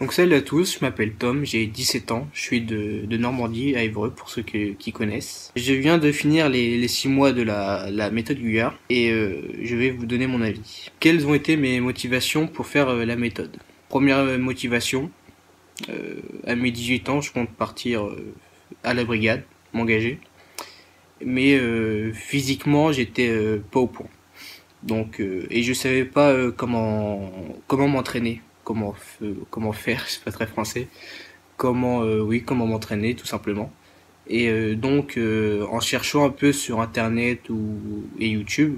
Donc salut à tous, je m'appelle Tom, j'ai 17 ans, je suis de Normandie, à Évreux pour ceux qui connaissent. Je viens de finir les 6 mois de la méthode Guyard et je vais vous donner mon avis. Quelles ont été mes motivations pour faire la méthode? Première motivation, à mes 18 ans je compte partir à la brigade, m'engager. Mais physiquement j'étais pas au point. Donc et je savais pas comment m'entraîner, comment faire, c'est pas très français, comment m'entraîner tout simplement. Et donc en cherchant un peu sur internet et YouTube,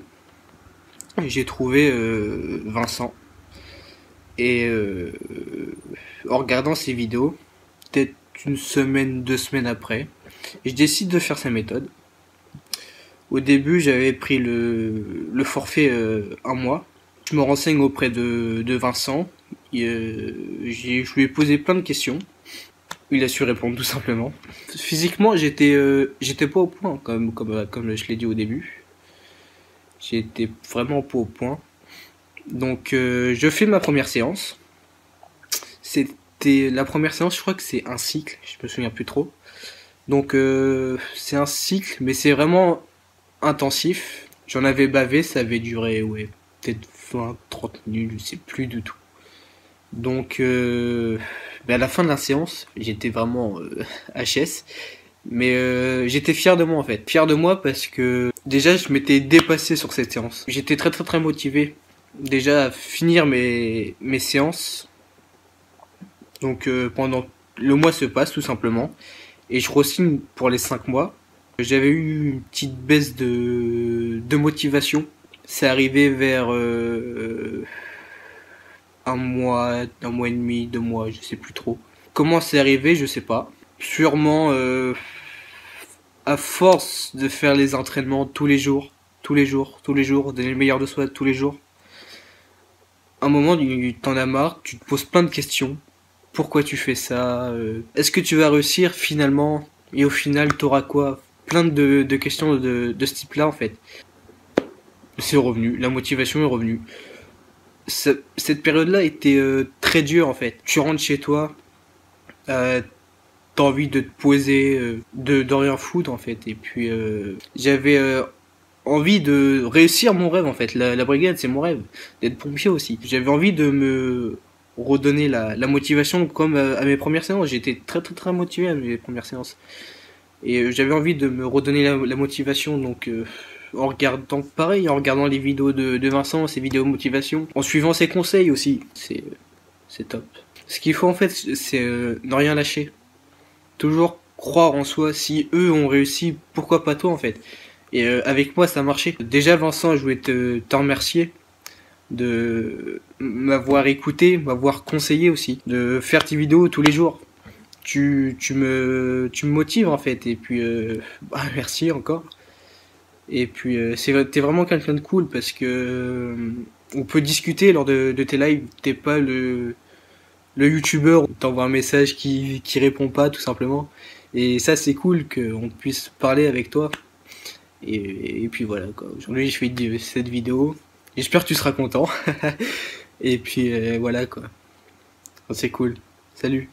j'ai trouvé Vincent et en regardant ses vidéos, peut-être une semaine, 2 semaines après, je décide de faire sa méthode. Au début, j'avais pris le forfait 1 mois. Je me renseigne auprès de Vincent. Je lui ai posé plein de questions. Il a su répondre tout simplement. Physiquement, j'étais pas au point, comme je l'ai dit au début. J'étais vraiment pas au point. Donc, je fais ma première séance. C'était la première séance, je crois que c'est un cycle. Je me souviens plus trop. Donc, c'est un cycle, mais c'est vraiment intensif. J'en avais bavé, ça avait duré peut-être 20-30 minutes, je sais plus du tout. Donc à la fin de la séance, j'étais vraiment HS, mais j'étais fier de moi en fait. Fier de moi parce que déjà je m'étais dépassé sur cette séance. J'étais très très très motivé déjà à finir mes séances. Donc pendant le mois se passe tout simplement et je re-signe pour les 5 mois. J'avais eu une petite baisse de motivation. C'est arrivé vers un mois et demi, 2 mois, je sais plus trop. Comment c'est arrivé, je sais pas. Sûrement à force de faire les entraînements tous les jours, donner le meilleur de soi tous les jours. À un moment, t'en as marre, tu te poses plein de questions. Pourquoi tu fais ça? Est-ce que tu vas réussir finalement? Et au final, t'auras quoi? Plein de questions de ce type-là en fait. C'est revenu, la motivation est revenue. Cette période-là était très dure en fait. Tu rentres chez toi, t'as envie de te poser, de rien foutre en fait. Et puis j'avais envie de réussir mon rêve en fait. La brigade c'est mon rêve, d'être pompier aussi. J'avais envie de me redonner la motivation comme à mes premières séances. J'étais très très très motivé à mes premières séances. Et j'avais envie de me redonner la motivation, donc en regardant les vidéos de Vincent, ses vidéos motivation, en suivant ses conseils aussi, c'est top. Ce qu'il faut en fait, c'est ne rien lâcher. Toujours croire en soi. Si eux ont réussi, pourquoi pas toi en fait. Et avec moi ça a marché. Déjà Vincent, je voulais te remercier de m'avoir écouté, m'avoir conseillé aussi, de faire tes vidéos tous les jours. Tu me motives en fait, et puis merci encore. Et puis t'es vraiment quelqu'un de cool parce que on peut discuter lors de tes lives. T'es pas le youtubeur où t'envoies un message qui répond pas tout simplement. Et ça c'est cool qu'on puisse parler avec toi. Et puis voilà quoi. Aujourd'hui je fais cette vidéo. J'espère que tu seras content. Et puis voilà quoi. C'est cool. Salut.